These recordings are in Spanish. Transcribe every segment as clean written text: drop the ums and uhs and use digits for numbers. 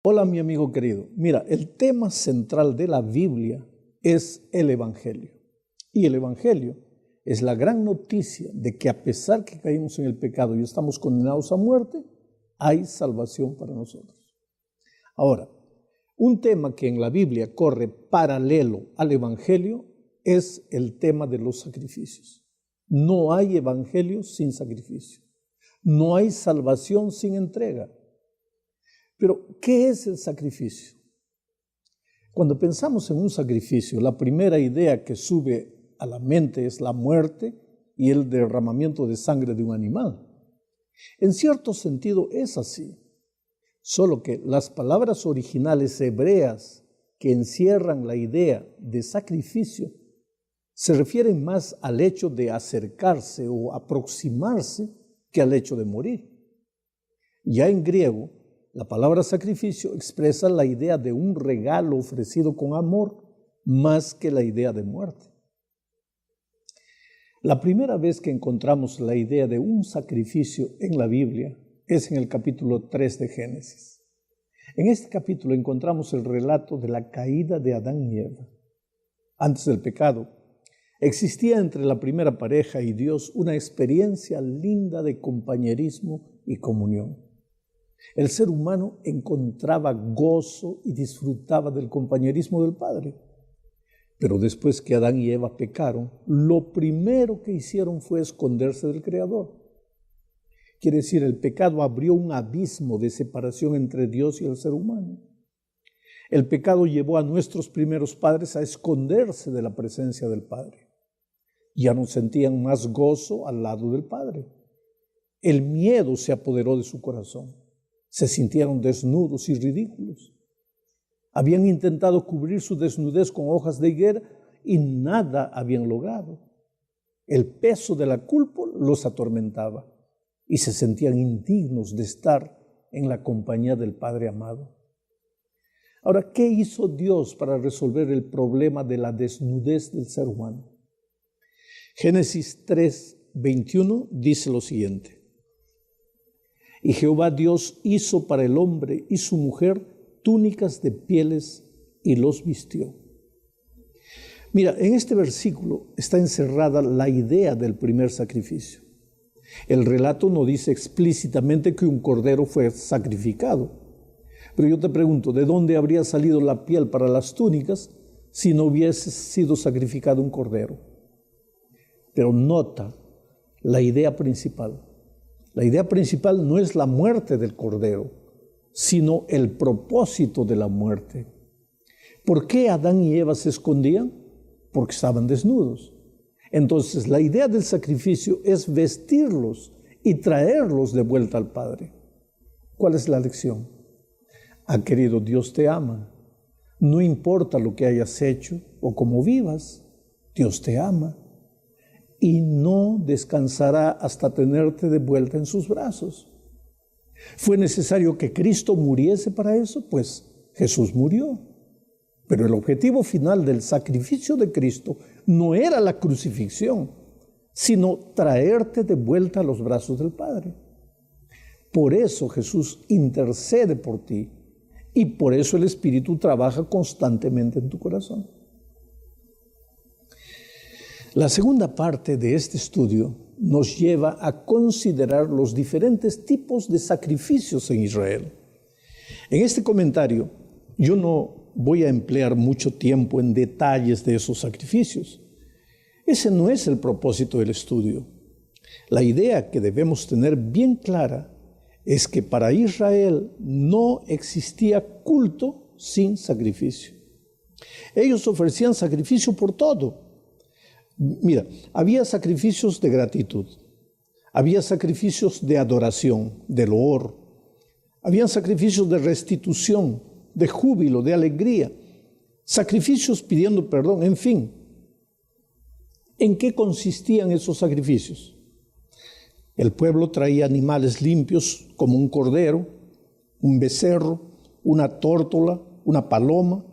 Hola, mi amigo querido. Mira, el tema central de la Biblia es el Evangelio. Y el Evangelio es la gran noticia de que a pesar que caímos en el pecado y estamos condenados a muerte, hay salvación para nosotros. Ahora, un tema que en la Biblia corre paralelo al Evangelio es el tema de los sacrificios. No hay Evangelio sin sacrificio. No hay salvación sin entrega. Pero, ¿qué es el sacrificio? Cuando pensamos en un sacrificio, la primera idea que sube a la mente es la muerte y el derramamiento de sangre de un animal. En cierto sentido es así, solo que las palabras originales hebreas que encierran la idea de sacrificio se refieren más al hecho de acercarse o aproximarse que al hecho de morir. Ya en griego, la palabra sacrificio expresa la idea de un regalo ofrecido con amor más que la idea de muerte. La primera vez que encontramos la idea de un sacrificio en la Biblia es en el capítulo 3 de Génesis. En este capítulo encontramos el relato de la caída de Adán y Eva. Antes del pecado, existía entre la primera pareja y Dios una experiencia linda de compañerismo y comunión. El ser humano encontraba gozo y disfrutaba del compañerismo del Padre. Pero después que Adán y Eva pecaron, lo primero que hicieron fue esconderse del Creador. Quiere decir, el pecado abrió un abismo de separación entre Dios y el ser humano. El pecado llevó a nuestros primeros padres a esconderse de la presencia del Padre. Ya no sentían más gozo al lado del Padre. El miedo se apoderó de su corazón. Se sintieron desnudos y ridículos. Habían intentado cubrir su desnudez con hojas de higuera y nada habían logrado. El peso de la culpa los atormentaba y se sentían indignos de estar en la compañía del Padre amado. Ahora, ¿qué hizo Dios para resolver el problema de la desnudez del ser humano? Génesis 3:21 dice lo siguiente: y Jehová Dios hizo para el hombre y su mujer túnicas de pieles y los vistió. Mira, en este versículo está encerrada la idea del primer sacrificio. El relato no dice explícitamente que un cordero fue sacrificado. Pero yo te pregunto, ¿de dónde habría salido la piel para las túnicas si no hubiese sido sacrificado un cordero? Pero nota la idea principal. La idea principal no es la muerte del cordero, sino el propósito de la muerte. ¿Por qué Adán y Eva se escondían? Porque estaban desnudos. Entonces, la idea del sacrificio es vestirlos y traerlos de vuelta al Padre. ¿Cuál es la lección? Querido, Dios te ama. No importa lo que hayas hecho o cómo vivas, Dios te ama. Y no descansará hasta tenerte de vuelta en sus brazos. ¿Fue necesario que Cristo muriese para eso? Pues Jesús murió. Pero el objetivo final del sacrificio de Cristo no era la crucifixión, sino traerte de vuelta a los brazos del Padre. Por eso Jesús intercede por ti y por eso el Espíritu trabaja constantemente en tu corazón. La segunda parte de este estudio nos lleva a considerar los diferentes tipos de sacrificios en Israel. En este comentario, yo no voy a emplear mucho tiempo en detalles de esos sacrificios. Ese no es el propósito del estudio. La idea que debemos tener bien clara es que para Israel no existía culto sin sacrificio. Ellos ofrecían sacrificio por todo. Mira, había sacrificios de gratitud, había sacrificios de adoración, de loor, habían sacrificios de restitución, de júbilo, de alegría, sacrificios pidiendo perdón, en fin. ¿En qué consistían esos sacrificios? El pueblo traía animales limpios como un cordero, un becerro, una tórtola, una paloma.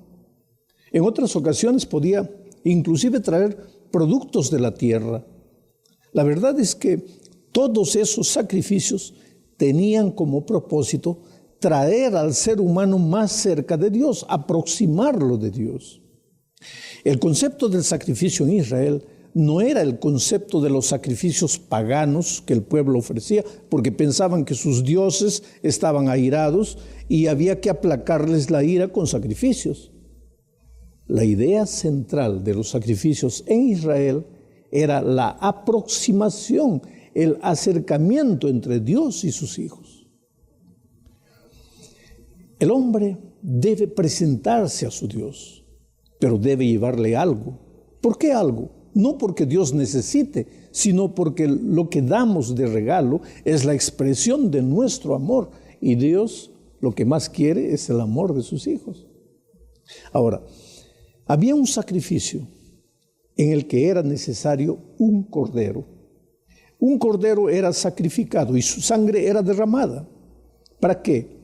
En otras ocasiones podía inclusive traer productos de la tierra. La verdad es que todos esos sacrificios tenían como propósito traer al ser humano más cerca de Dios, aproximarlo de Dios. El concepto del sacrificio en Israel no era el concepto de los sacrificios paganos que el pueblo ofrecía, porque pensaban que sus dioses estaban airados y había que aplacarles la ira con sacrificios. La idea central de los sacrificios en Israel era la aproximación, el acercamiento entre Dios y sus hijos. El hombre debe presentarse a su Dios, pero debe llevarle algo. ¿Por qué algo? No porque Dios necesite, sino porque lo que damos de regalo es la expresión de nuestro amor. Y Dios lo que más quiere es el amor de sus hijos. Ahora, había un sacrificio en el que era necesario un cordero. Un cordero era sacrificado y su sangre era derramada. ¿Para qué?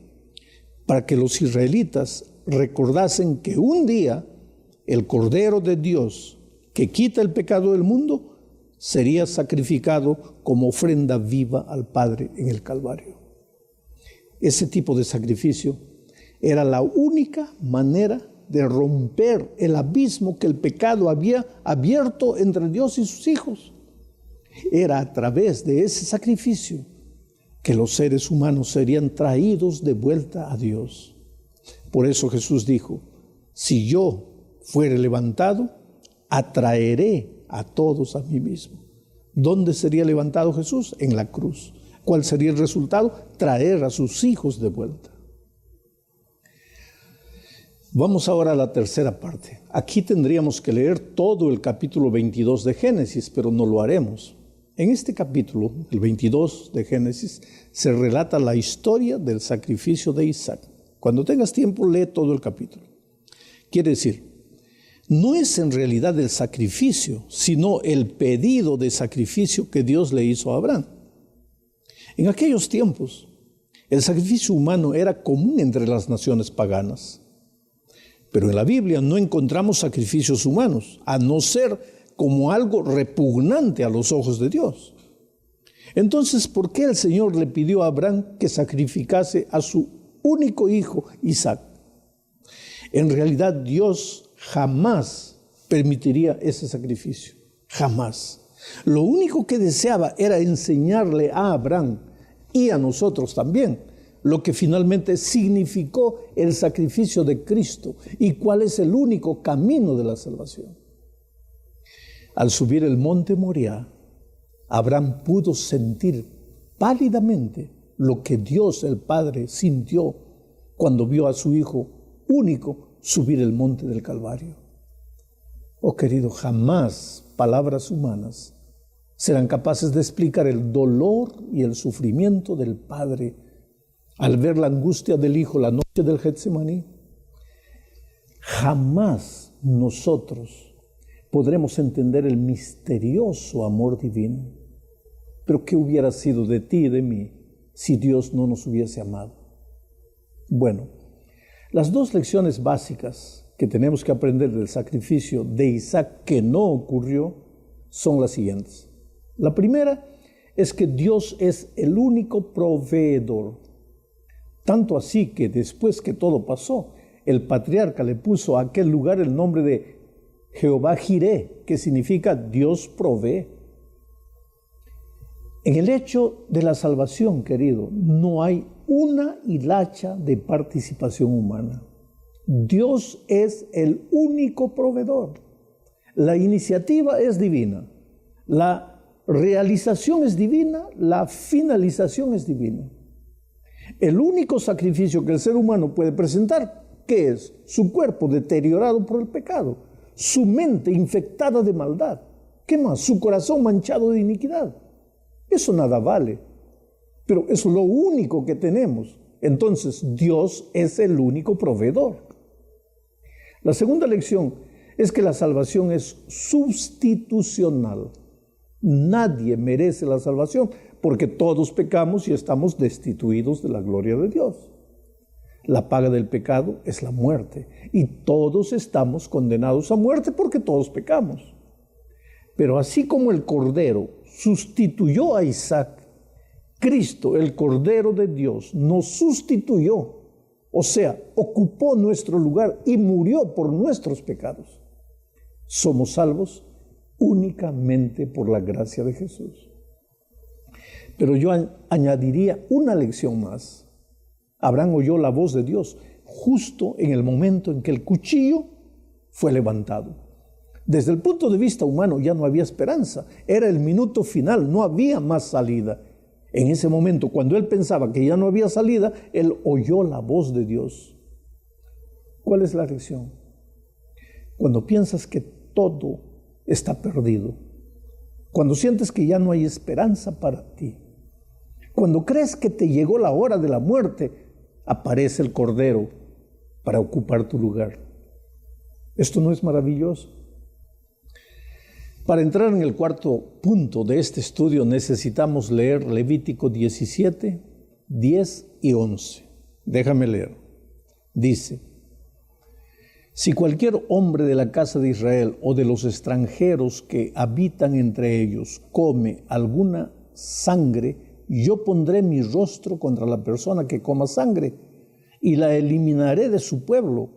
Para que los israelitas recordasen que un día el Cordero de Dios que quita el pecado del mundo sería sacrificado como ofrenda viva al Padre en el Calvario. Ese tipo de sacrificio era la única manera de romper el abismo que el pecado había abierto entre Dios y sus hijos. Era a través de ese sacrificio que los seres humanos serían traídos de vuelta a Dios. Por eso Jesús dijo: si yo fuere levantado, atraeré a todos a mí mismo. ¿Dónde sería levantado Jesús? En la cruz. ¿Cuál sería el resultado? Traer a sus hijos de vuelta. Vamos ahora a la tercera parte. Aquí tendríamos que leer todo el capítulo 22 de Génesis, pero no lo haremos. En este capítulo, el 22 de Génesis, se relata la historia del sacrificio de Isaac. Cuando tengas tiempo, lee todo el capítulo. Quiere decir, no es en realidad el sacrificio, sino el pedido de sacrificio que Dios le hizo a Abraham. En aquellos tiempos, el sacrificio humano era común entre las naciones paganas. Pero en la Biblia no encontramos sacrificios humanos, a no ser como algo repugnante a los ojos de Dios. Entonces, ¿por qué el Señor le pidió a Abraham que sacrificase a su único hijo, Isaac? En realidad, Dios jamás permitiría ese sacrificio, jamás. Lo único que deseaba era enseñarle a Abraham y a nosotros también lo que finalmente significó el sacrificio de Cristo y cuál es el único camino de la salvación. Al subir el monte Moriah, Abraham pudo sentir pálidamente lo que Dios el Padre sintió cuando vio a su hijo único subir el monte del Calvario. Oh querido, jamás palabras humanas serán capaces de explicar el dolor y el sufrimiento del Padre al ver la angustia del Hijo la noche del Getsemaní. Jamás nosotros podremos entender el misterioso amor divino. Pero ¿qué hubiera sido de ti y de mí si Dios no nos hubiese amado? Bueno, las dos lecciones básicas que tenemos que aprender del sacrificio de Isaac que no ocurrió son las siguientes. La primera es que Dios es el único proveedor. Tanto así que después que todo pasó, el patriarca le puso a aquel lugar el nombre de Jehová Jireh, que significa Dios provee. En el hecho de la salvación, querido, no hay una hilacha de participación humana. Dios es el único proveedor. La iniciativa es divina, la realización es divina, la finalización es divina. El único sacrificio que el ser humano puede presentar, ¿qué es? Su cuerpo deteriorado por el pecado, su mente infectada de maldad. ¿Qué más? Su corazón manchado de iniquidad. Eso nada vale, pero eso es lo único que tenemos. Entonces, Dios es el único proveedor. La segunda lección es que la salvación es sustitucional. Nadie merece la salvación porque todos pecamos y estamos destituidos de la gloria de Dios. La paga del pecado es la muerte y todos estamos condenados a muerte porque todos pecamos. Pero así como el Cordero sustituyó a Isaac, Cristo, el Cordero de Dios, nos sustituyó, o sea, ocupó nuestro lugar y murió por nuestros pecados. Somos salvos únicamente por la gracia de Jesús. Pero yo añadiría una lección más. Abraham oyó la voz de Dios justo en el momento en que el cuchillo fue levantado. Desde el punto de vista humano ya no había esperanza. Era el minuto final, no había más salida. En ese momento, cuando él pensaba que ya no había salida, él oyó la voz de Dios. ¿Cuál es la lección? Cuando piensas que todo está perdido, cuando sientes que ya no hay esperanza para ti, cuando crees que te llegó la hora de la muerte, aparece el Cordero para ocupar tu lugar. ¿Esto no es maravilloso? Para entrar en el cuarto punto de este estudio necesitamos leer Levítico 17, 10 y 11. Déjame leer. Dice: si cualquier hombre de la casa de Israel o de los extranjeros que habitan entre ellos come alguna sangre, yo pondré mi rostro contra la persona que coma sangre y la eliminaré de su pueblo,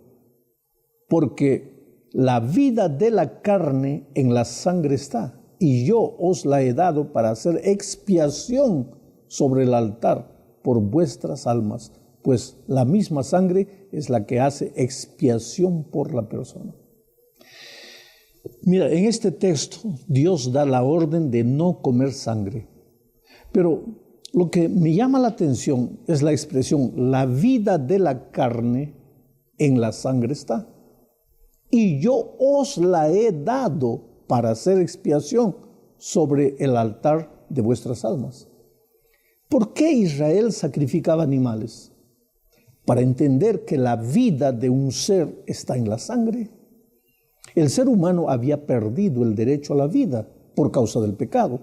porque la vida de la carne en la sangre está, y yo os la he dado para hacer expiación sobre el altar por vuestras almas, pues la misma sangre es la que hace expiación por la persona. Mira, en este texto Dios da la orden de no comer sangre, pero lo que me llama la atención es la expresión, la vida de la carne en la sangre está. Y yo os la he dado para hacer expiación sobre el altar de vuestras almas. ¿Por qué Israel sacrificaba animales? Para entender que la vida de un ser está en la sangre. El ser humano había perdido el derecho a la vida por causa del pecado.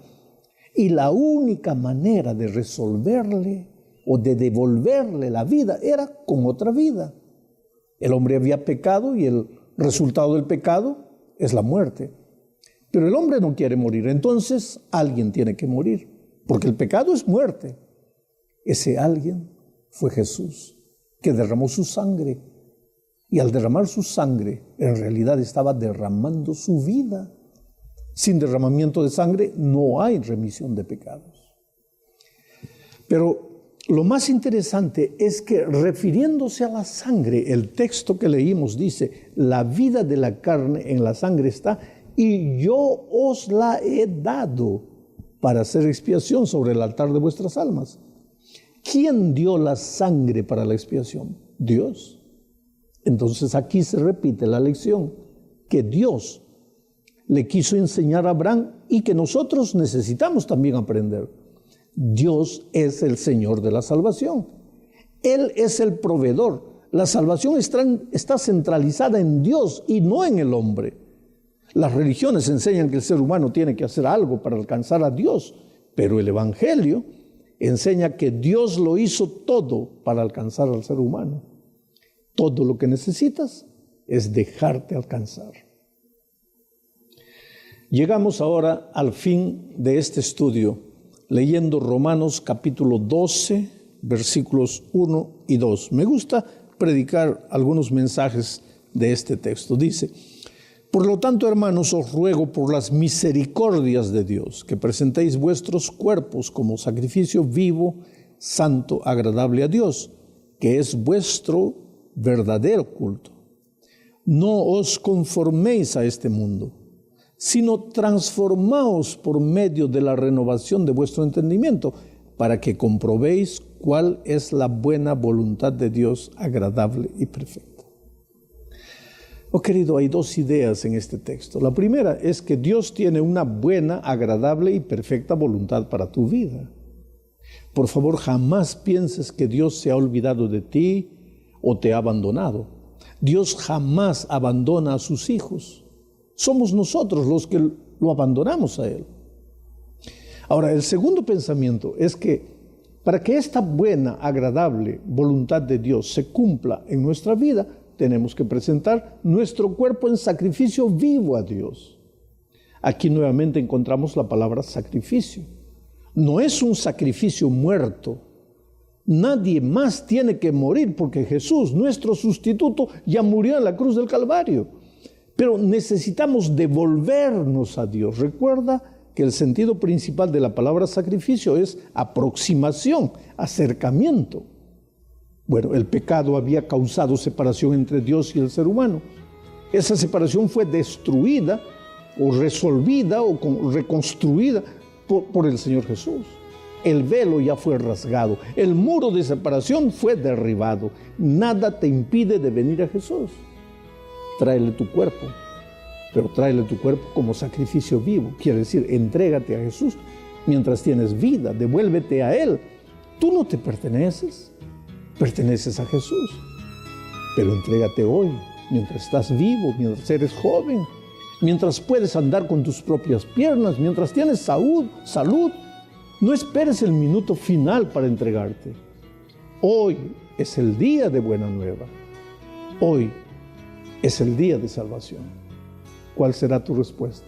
Y la única manera de resolverle o de devolverle la vida era con otra vida. El hombre había pecado y el resultado del pecado es la muerte. Pero el hombre no quiere morir, entonces alguien tiene que morir, porque el pecado es muerte. Ese alguien fue Jesús, que derramó su sangre, y al derramar su sangre, en realidad estaba derramando su vida. Sin derramamiento de sangre no hay remisión de pecados. Pero lo más interesante es que, refiriéndose a la sangre, el texto que leímos dice: la vida de la carne en la sangre está, y yo os la he dado para hacer expiación sobre el altar de vuestras almas. ¿Quién dio la sangre para la expiación? Dios. Entonces aquí se repite la lección que Dios le quiso enseñar a Abraham y que nosotros necesitamos también aprender. Dios es el Señor de la salvación. Él es el proveedor. La salvación está centralizada en Dios y no en el hombre. Las religiones enseñan que el ser humano tiene que hacer algo para alcanzar a Dios, pero el Evangelio enseña que Dios lo hizo todo para alcanzar al ser humano. Todo lo que necesitas es dejarte alcanzar. Llegamos ahora al fin de este estudio, leyendo Romanos capítulo 12, versículos 1 y 2. Me gusta predicar algunos mensajes de este texto. Dice: por lo tanto, hermanos, os ruego por las misericordias de Dios, que presentéis vuestros cuerpos como sacrificio vivo, santo, agradable a Dios, que es vuestro verdadero culto. No os conforméis a este mundo, sino transformaos por medio de la renovación de vuestro entendimiento, para que comprobéis cuál es la buena voluntad de Dios, agradable y perfecta. Oh, querido, hay dos ideas en este texto. La primera es que Dios tiene una buena, agradable y perfecta voluntad para tu vida. Por favor, jamás pienses que Dios se ha olvidado de ti o te ha abandonado. Dios jamás abandona a sus hijos. Somos nosotros los que lo abandonamos a Él. Ahora, el segundo pensamiento es que para que esta buena, agradable voluntad de Dios se cumpla en nuestra vida, tenemos que presentar nuestro cuerpo en sacrificio vivo a Dios. Aquí nuevamente encontramos la palabra sacrificio. No es un sacrificio muerto. Nadie más tiene que morir porque Jesús, nuestro sustituto, ya murió en la cruz del Calvario. Pero necesitamos devolvernos a Dios. Recuerda que el sentido principal de la palabra sacrificio es aproximación, acercamiento. Bueno, el pecado había causado separación entre Dios y el ser humano. Esa separación fue destruida o resolvida o reconstruida por el Señor Jesús. El velo ya fue rasgado, el muro de separación fue derribado. Nada te impide de venir a Jesús. Tráele tu cuerpo, pero tráele tu cuerpo como sacrificio vivo. Quiere decir, entrégate a Jesús mientras tienes vida, devuélvete a Él. Tú no te perteneces, perteneces a Jesús. Pero entrégate hoy, mientras estás vivo, mientras eres joven, mientras puedes andar con tus propias piernas, mientras tienes salud. No esperes el minuto final para entregarte. Hoy es el día de buena nueva. Hoy es el día de salvación. ¿Cuál será tu respuesta?